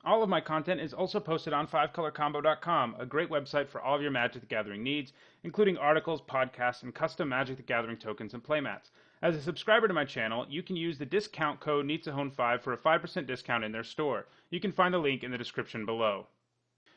All of my content is also posted on 5colorcombo.com, a great website for all of your Magic the Gathering needs, including articles, podcasts, and custom Magic the Gathering tokens and playmats. As a subscriber to my channel, you can use the discount code NEEDSAHONE5 for a 5% discount in their store. You can find the link in the description below.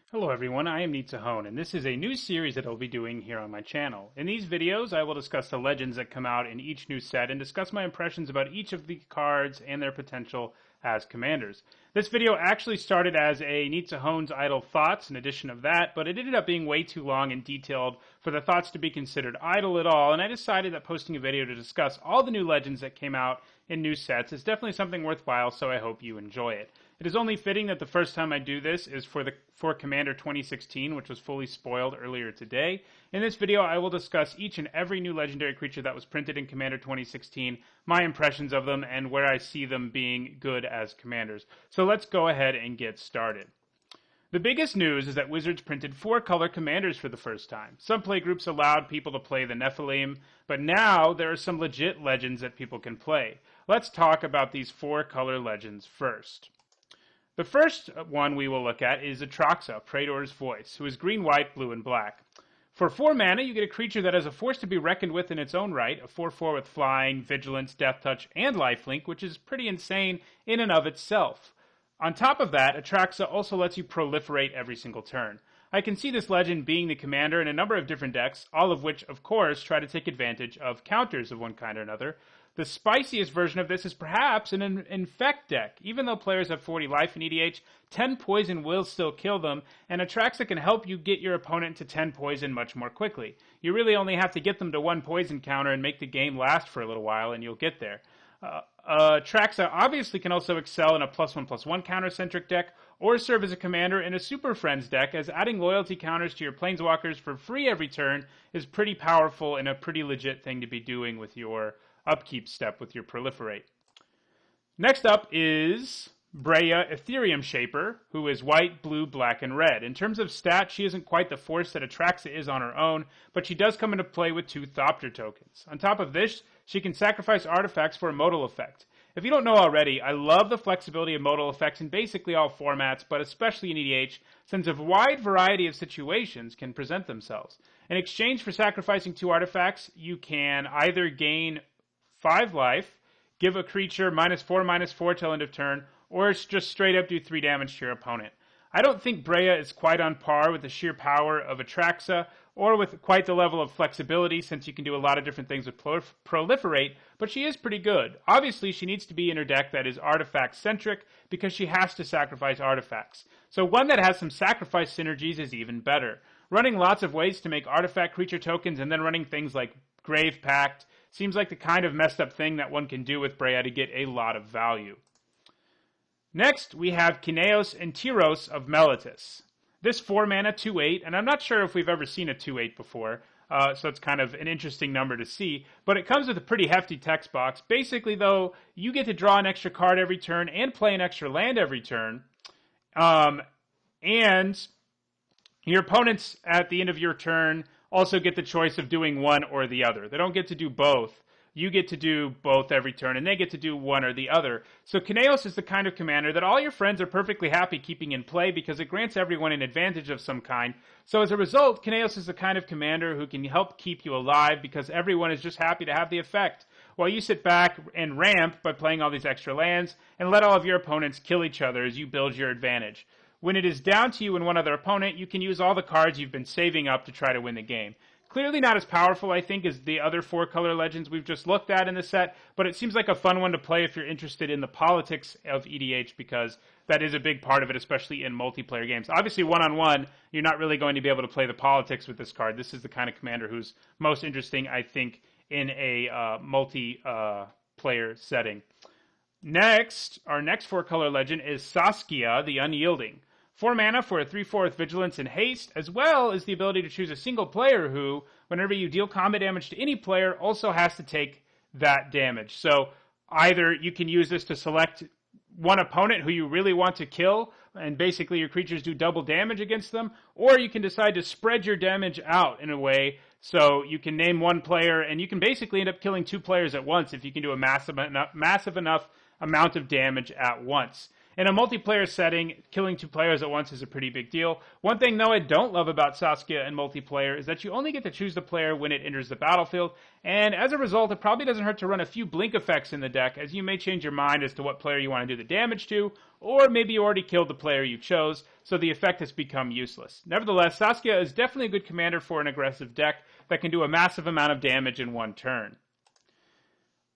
Hello everyone, I am Needsahone, and this is a new series that I'll be doing here on my channel. In these videos, I will discuss the legends that come out in each new set and discuss my impressions about each of the cards and their potential as commanders. This video actually started as a Needsahone's Idle Thoughts, an edition of that, but it ended up being way too long and detailed for the thoughts to be considered idle at all, and I decided that posting a video to discuss all the new legends that came out in new sets is definitely something worthwhile, so I hope you enjoy it. It is only fitting that the first time I do this is for Commander 2016, which was fully spoiled earlier today. In this video, I will discuss each and every new legendary creature that was printed in Commander 2016, my impressions of them, and where I see them being good as commanders. So let's go ahead and get started. The biggest news is that Wizards printed 4-color commanders for the first time. Some playgroups allowed people to play the Nephilim, but now there are some legit legends that people can play. Let's talk about these 4-color legends first. The first one we will look at is Atraxa, Praetor's Voice, who is green, white, blue, and black. For 4 mana, you get a creature that has a force to be reckoned with in its own right, a 4/4 with flying, vigilance, death touch, and lifelink, which is pretty insane in and of itself. On top of that, Atraxa also lets you proliferate every single turn. I can see this legend being the commander in a number of different decks, all of which, of course, try to take advantage of counters of one kind or another. The spiciest version of this is perhaps an Infect deck. Even though players have 40 life in EDH, 10 poison will still kill them, and Atraxa can help you get your opponent to 10 poison much more quickly. You really only have to get them to 1 poison counter and make the game last for a little while, and you'll get there. Atraxa obviously can also excel in a +1/+1 counter-centric deck, or serve as a commander in a Super Friends deck, as adding loyalty counters to your Planeswalkers for free every turn is pretty powerful and a pretty legit thing to be doing with your upkeep step with your proliferate. Next up is Brea, Etherium Shaper, who is white, blue, black, and red. In terms of stats, she isn't quite the force that Atraxa is on her own, but she does come into play with 2 Thopter tokens. On top of this, she can sacrifice artifacts for a modal effect. If you don't know already, I love the flexibility of modal effects in basically all formats, but especially in EDH, since a wide variety of situations can present themselves. In exchange for sacrificing 2 artifacts, you can either gain 5 life, give a creature -4/-4 till end of turn, or just straight up do 3 damage to your opponent. I don't think Brea is quite on par with the sheer power of Atraxa, or with quite the level of flexibility, since you can do a lot of different things with proliferate, but she is pretty good. Obviously, she needs to be in her deck that is artifact-centric, because she has to sacrifice artifacts. So one that has some sacrifice synergies is even better. Running lots of ways to make artifact creature tokens, and then running things like Grave Pact, seems like the kind of messed up thing that one can do with Brea to get a lot of value. Next, we have Conejos and Tyros of Mellitus. This 4 mana 2/8, and I'm not sure if we've ever seen a 2/8 before, so it's kind of an interesting number to see, but it comes with a pretty hefty text box. Basically, though, you get to draw an extra card every turn and play an extra land every turn, and your opponents at the end of your turn also get the choice of doing one or the other. They don't get to do both. You get to do both every turn, and they get to do one or the other. So Conejos is the kind of commander that all your friends are perfectly happy keeping in play because it grants everyone an advantage of some kind. So as a result, Conejos is the kind of commander who can help keep you alive because everyone is just happy to have the effect, while you sit back and ramp by playing all these extra lands and let all of your opponents kill each other as you build your advantage. When it is down to you and one other opponent, you can use all the cards you've been saving up to try to win the game. Clearly not as powerful, I think, as the other 4-color legends we've just looked at in the set, but it seems like a fun one to play if you're interested in the politics of EDH, because that is a big part of it, especially in multiplayer games. Obviously, one-on-one, you're not really going to be able to play the politics with this card. This is the kind of commander who's most interesting, I think, in a multiplayer setting. Next, our next 4-color legend is Saskia the Unyielding. 4 mana for a 3/4 vigilance and haste, as well as the ability to choose a single player who, whenever you deal combat damage to any player, also has to take that damage. So either you can use this to select one opponent who you really want to kill, and basically your creatures do double damage against them, or you can decide to spread your damage out in a way so you can name one player, and you can basically end up killing 2 players at once if you can do a massive enough amount of damage at once. In a multiplayer setting, killing 2 players at once is a pretty big deal. One thing, though, I don't love about Saskia in multiplayer is that you only get to choose the player when it enters the battlefield, and as a result, it probably doesn't hurt to run a few blink effects in the deck, as you may change your mind as to what player you want to do the damage to, or maybe you already killed the player you chose, so the effect has become useless. Nevertheless, Saskia is definitely a good commander for an aggressive deck that can do a massive amount of damage in one turn.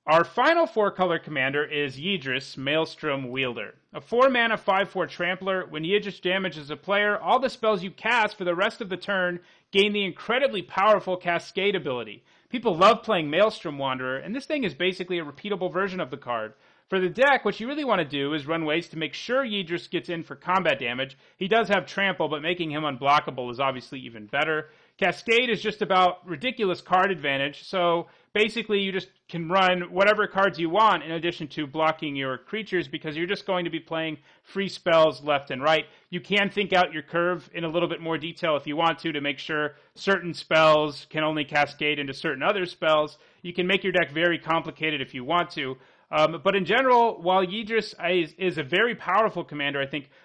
Our final 4-color commander is Yidris, Maelstrom Wielder. A 4-mana 5/4 trampler, when Yidris damages a player, all the spells you cast for the rest of the turn gain the incredibly powerful Cascade ability. People love playing Maelstrom Wanderer, and this thing is basically a repeatable version of the card. For the deck, what you really want to do is run ways to make sure Yidris gets in for combat damage. He does have trample, but making him unblockable is obviously even better. Cascade is just about ridiculous card advantage, so basically you just can run whatever cards you want in addition to blocking your creatures because you're just going to be playing free spells left and right. You can think out your curve in a little bit more detail if you want to make sure certain spells can only cascade into certain other spells. You can make your deck very complicated if you want to. But in general, while Yidris is a very powerful commander,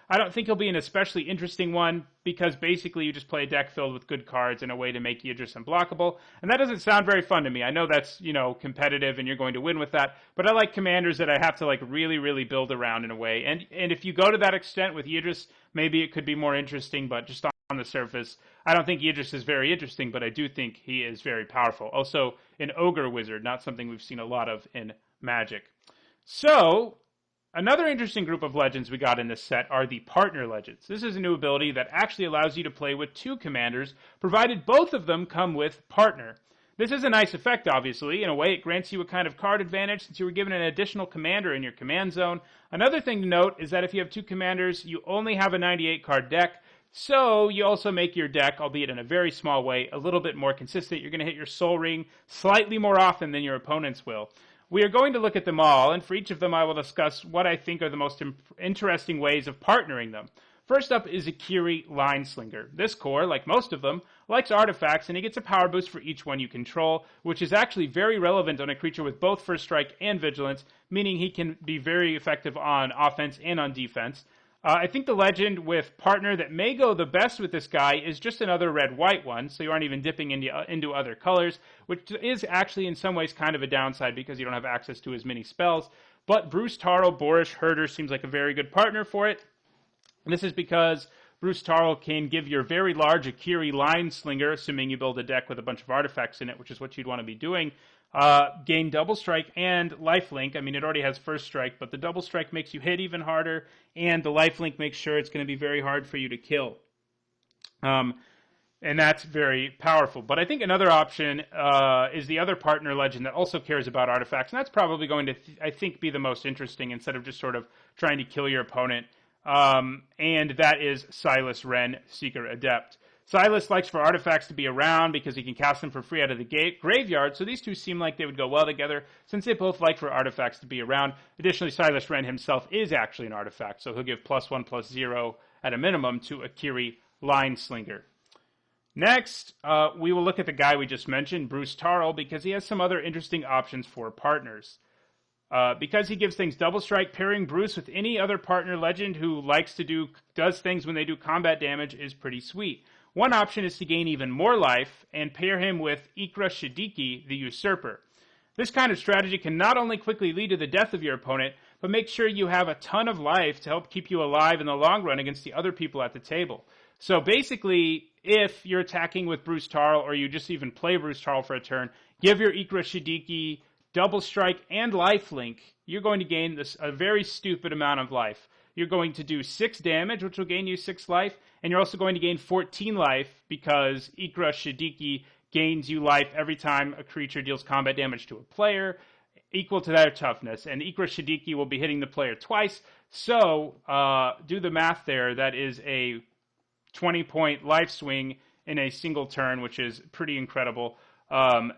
I don't think he'll be an especially interesting one because basically you just play a deck filled with good cards in a way to make Yidris unblockable. And that doesn't sound very fun to me. I know that's, competitive and you're going to win with that, but I like commanders that I have to really, really build around in a way. And if you go to that extent with Yidris, maybe it could be more interesting, but just on the surface, I don't think Yidris is very interesting, but I do think he is very powerful. Also, an ogre wizard, not something we've seen a lot of in Magic. So, another interesting group of legends we got in this set are the partner legends. This is a new ability that actually allows you to play with 2 commanders, provided both of them come with partner. This is a nice effect, obviously. In a way, it grants you a kind of card advantage since you were given an additional commander in your command zone. Another thing to note is that if you have 2 commanders, you only have a 98-card deck, so you also make your deck, albeit in a very small way, a little bit more consistent. You're going to hit your Soul Ring slightly more often than your opponents will. We are going to look at them all, and for each of them I will discuss what I think are the most interesting ways of partnering them. First up is a Kiri Line Slinger. This core, like most of them, likes artifacts, and he gets a power boost for each one you control, which is actually very relevant on a creature with both First Strike and Vigilance, meaning he can be very effective on offense and on defense. I think the legend with partner that may go the best with this guy is just another red-white one, so you aren't even dipping into other colors, which is actually in some ways kind of a downside because you don't have access to as many spells. But Bruce Tarl, Boorish Herder seems like a very good partner for it. And this is because Bruce Tarl can give your very large Akiri Line Slinger, assuming you build a deck with a bunch of artifacts in it, which is what you'd want to be doing, gain Double Strike and Lifelink. I mean, it already has First Strike, but the Double Strike makes you hit even harder, and the Lifelink makes sure it's going to be very hard for you to kill. And that's very powerful. But I think another option is the other partner legend that also cares about artifacts, and that's probably going to, I think, be the most interesting instead of just sort of trying to kill your opponent. And that is Silas Wren, Seeker Adept. Silas likes for artifacts to be around because he can cast them for free out of the graveyard, so these two seem like they would go well together since they both like for artifacts to be around. Additionally, Silas Wren himself is actually an artifact, so he'll give +1/+0 at a minimum to Akiri Line Slinger. Next, we will look at the guy we just mentioned, Bruce Tarl, because he has some other interesting options for partners. Because he gives things double strike, pairing Bruce with any other partner legend who does things when they do combat damage is pretty sweet. One option is to gain even more life and pair him with Ikra Shadiki, the Usurper. This kind of strategy can not only quickly lead to the death of your opponent, but make sure you have a ton of life to help keep you alive in the long run against the other people at the table. So basically, if you're attacking with Bruce Tarl, or you just even play Bruce Tarl for a turn, give your Ikra Shadiki double strike and lifelink, you're going to gain a very stupid amount of life. You're going to do 6 damage, which will gain you 6 life, and you're also going to gain 14 life because Ikra Shadiki gains you life every time a creature deals combat damage to a player, equal to their toughness. And Ikra Shadiki will be hitting the player twice, so do the math there. That is a 20-point life swing in a single turn, which is pretty incredible. And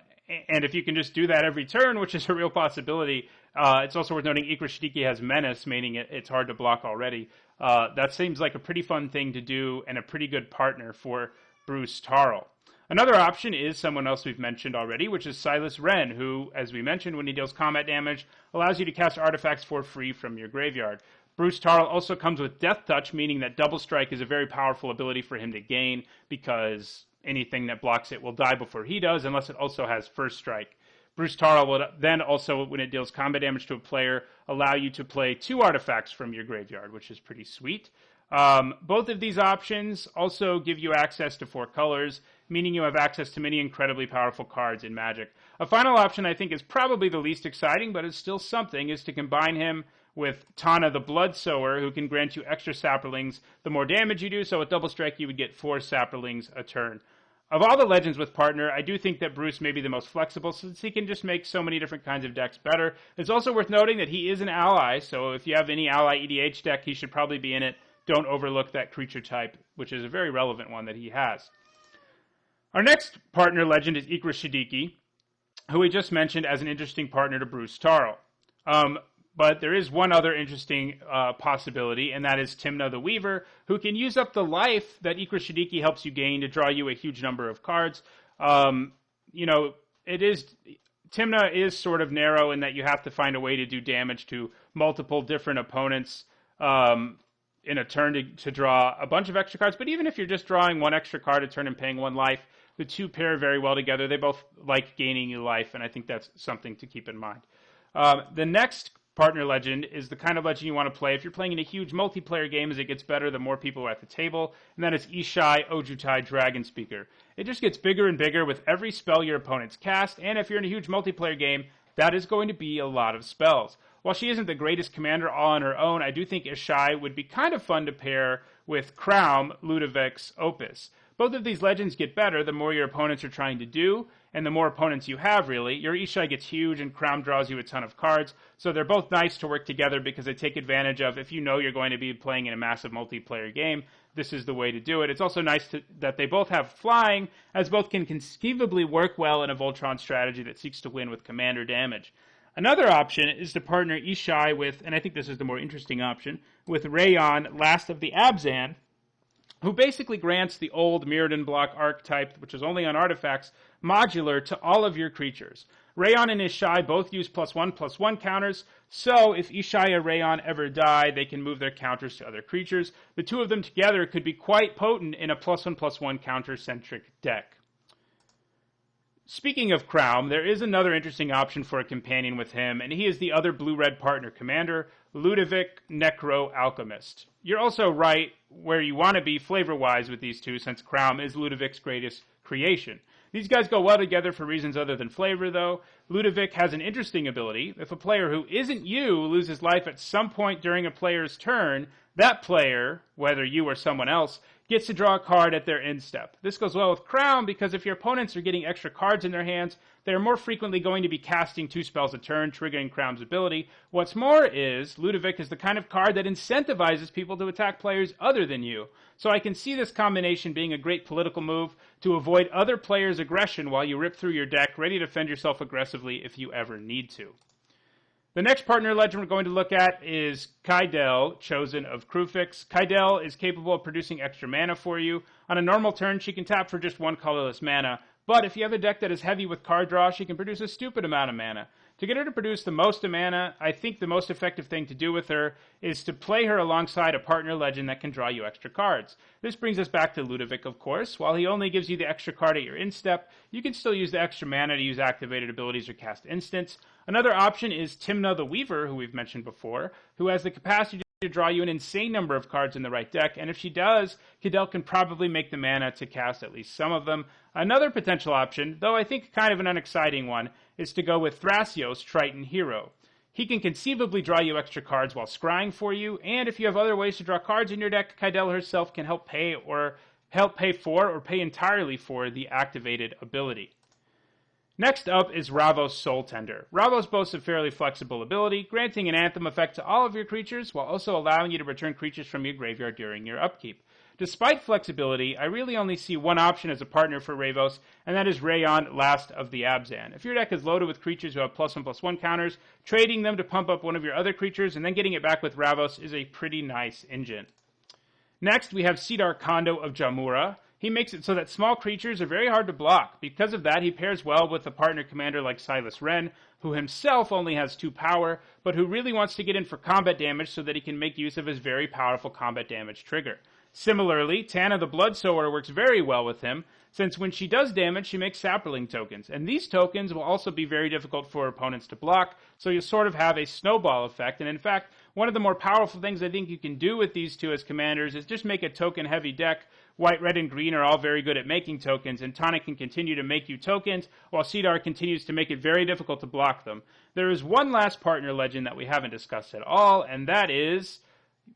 if you can just do that every turn, which is a real possibility, it's also worth noting Ikra Shadiki has Menace, meaning it's hard to block already. That seems like a pretty fun thing to do and a pretty good partner for Bruce Tarl. Another option is someone else we've mentioned already, which is Silas Wren, who, as we mentioned, when he deals combat damage, allows you to cast artifacts for free from your graveyard. Bruce Tarl also comes with Death Touch, meaning that Double Strike is a very powerful ability for him to gain because anything that blocks it will die before he does, unless it also has First Strike. Bruce Tarl will then also, when it deals combat damage to a player, allow you to play 2 artifacts from your graveyard, which is pretty sweet. Both of these options also give you access to 4 colors, meaning you have access to many incredibly powerful cards in Magic. A final option I think is probably the least exciting, but it's still something, is to combine him with Timna the Bloodsower, who can grant you extra Saprolings the more damage you do, so with Double Strike you would get 4 Saprolings a turn. Of all the legends with partner, I do think that Bruce may be the most flexible since he can just make so many different kinds of decks better. It's also worth noting that he is an ally, so if you have any ally EDH deck, he should probably be in it. Don't overlook that creature type, which is a very relevant one that he has. Our next partner legend is Ikra Shidiki, who we just mentioned as an interesting partner to Bruce Tarl. But there is one other interesting possibility, and that is Timna the Weaver, who can use up the life that Ikra Shidiki helps you gain to draw you a huge number of cards. Timna is sort of narrow in that you have to find a way to do damage to multiple different opponents in a turn to draw a bunch of extra cards. But even if you're just drawing 1 extra card a turn and paying 1 life, the 2 pair very well together. They both like gaining you life, and I think that's something to keep in mind. The next partner legend is the kind of legend you want to play if you're playing in a huge multiplayer game. As it gets better, the more people are at the table, and that is Ishai Ojutai Dragon Speaker. It just gets bigger and bigger with every spell your opponents cast, and if you're in a huge multiplayer game, that is going to be a lot of spells. While she isn't the greatest commander all on her own, I do think Ishai would be kind of fun to pair with Kraum, Ludovic's Opus. Both of these legends get better the more your opponents are trying to do, and the more opponents you have, really. Your Ishai gets huge, and Kraum draws you a ton of cards, so they're both nice to work together because they take advantage of, if you know you're going to be playing in a massive multiplayer game, this is the way to do it. It's also nice that they both have flying, as both can conceivably work well in a Voltron strategy that seeks to win with commander damage. Another option is to partner Ishai with, and I think this is the more interesting option, with Rayon, Last of the Abzan, who basically grants the old Mirrodin block archetype, which is only on artifacts, modular to all of your creatures. Rayon and Ishai both use +1/+1 counters, so if Ishai or Rayon ever die, they can move their counters to other creatures. The 2 of them together could be quite potent in a +1/+1 counter-centric deck. Speaking of Kraum, there is another interesting option for a companion with him, and he is the other blue-red partner commander, Ludovic Necro Alchemist. You're also right where you want to be flavor-wise with these 2, since Kraum is Ludovic's greatest creation. These guys go well together for reasons other than flavor, though. Ludovic has an interesting ability. If a player who isn't you loses life at some point during a player's turn, that player, whether you or someone else, gets to draw a card at their end step. This goes well with Kraum because if your opponents are getting extra cards in their hands, they are more frequently going to be casting 2 spells a turn, triggering Kraum's ability. What's more is, Ludovic is the kind of card that incentivizes people to attack players other than you. So I can see this combination being a great political move to avoid other players' aggression while you rip through your deck, ready to defend yourself aggressively if you ever need to. The next partner legend we're going to look at is Kaidel, Chosen of Krufix. Kaidel is capable of producing extra mana for you. On a normal turn, she can tap for just 1 colorless mana, but if you have a deck that is heavy with card draw, she can produce a stupid amount of mana. To get her to produce the most mana, I think the most effective thing to do with her is to play her alongside a partner legend that can draw you extra cards. This brings us back to Ludovic, of course. While he only gives you the extra card at your instep, you can still use the extra mana to use activated abilities or cast instants. Another option is Timna the Weaver, who we've mentioned before, who has the capacity to draw you an insane number of cards in the right deck, and if she does, Kaidel can probably make the mana to cast at least some of them. Another potential option, though I think kind of an unexciting one, is to go with Thrasios, Triton Hero. He can conceivably draw you extra cards while scrying for you, and if you have other ways to draw cards in your deck, Kaidel herself can help pay for or pay entirely for the activated ability. Next up is Raavos Soul Tender. Raavos boasts a fairly flexible ability, granting an Anthem effect to all of your creatures, while also allowing you to return creatures from your graveyard during your upkeep. Despite flexibility, I really only see one option as a partner for Raavos, and that is Rayon, Last of the Abzan. If your deck is loaded with creatures who have +1/+1 counters, trading them to pump up one of your other creatures and then getting it back with Raavos is a pretty nice engine. Next, we have Sidar Kondo of Jamura. he makes it so that small creatures are very hard to block. Because of that, he pairs well with a partner commander like Silas Wren, who himself only has 2 power, but who really wants to get in for combat damage so that he can make use of his very powerful combat damage trigger. Similarly, Timna the Bloodsower works very well with him, since when she does damage, she makes sapling tokens, and these tokens will also be very difficult for opponents to block, so you sort of have a snowball effect, and in fact, one of the more powerful things I think you can do with these 2 as commanders is just make a token-heavy deck. White, red, and green are all very good at making tokens, and Tonic can continue to make you tokens, while Cedar continues to make it very difficult to block them. There is one last partner legend that we haven't discussed at all, and that is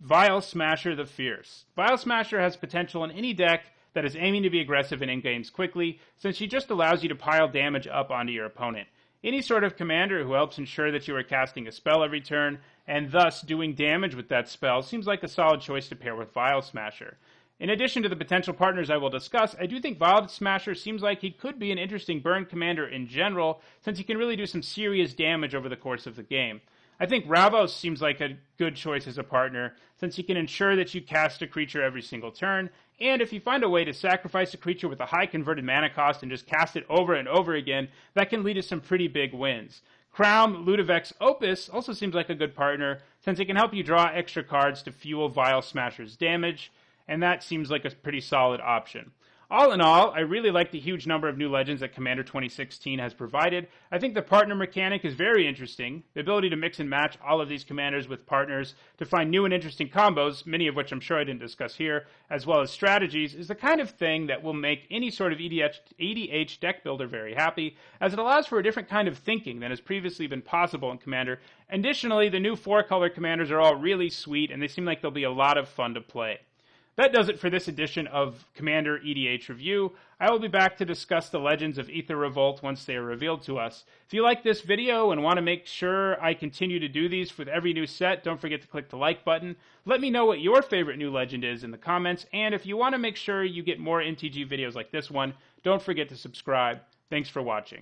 Vile Smasher the Fierce. Vile Smasher has potential in any deck that is aiming to be aggressive and in-games quickly, since she just allows you to pile damage up onto your opponent. Any sort of commander who helps ensure that you are casting a spell every turn, and thus doing damage with that spell, seems like a solid choice to pair with Vile Smasher. In addition to the potential partners I will discuss, I do think Vile Smasher seems like he could be an interesting burn commander in general, since he can really do some serious damage over the course of the game. I think Raava seems like a good choice as a partner, since he can ensure that you cast a creature every single turn, and if you find a way to sacrifice a creature with a high converted mana cost and just cast it over and over again, that can lead to some pretty big wins. Crown Ludovic's Opus also seems like a good partner, since it can help you draw extra cards to fuel Vile Smasher's damage, and that seems like a pretty solid option. All in all, I really like the huge number of new legends that Commander 2016 has provided. I think the partner mechanic is very interesting. The ability to mix and match all of these commanders with partners to find new and interesting combos, many of which I'm sure I didn't discuss here, as well as strategies, is the kind of thing that will make any sort of EDH deck builder very happy, as it allows for a different kind of thinking than has previously been possible in Commander. Additionally, the new 4-color commanders are all really sweet, and they seem like they'll be a lot of fun to play. That does it for this edition of Commander EDH Review. I will be back to discuss the legends of Aether Revolt once they are revealed to us. If you like this video and want to make sure I continue to do these with every new set, don't forget to click the like button. Let me know what your favorite new legend is in the comments, and if you want to make sure you get more MTG videos like this one, don't forget to subscribe. Thanks for watching.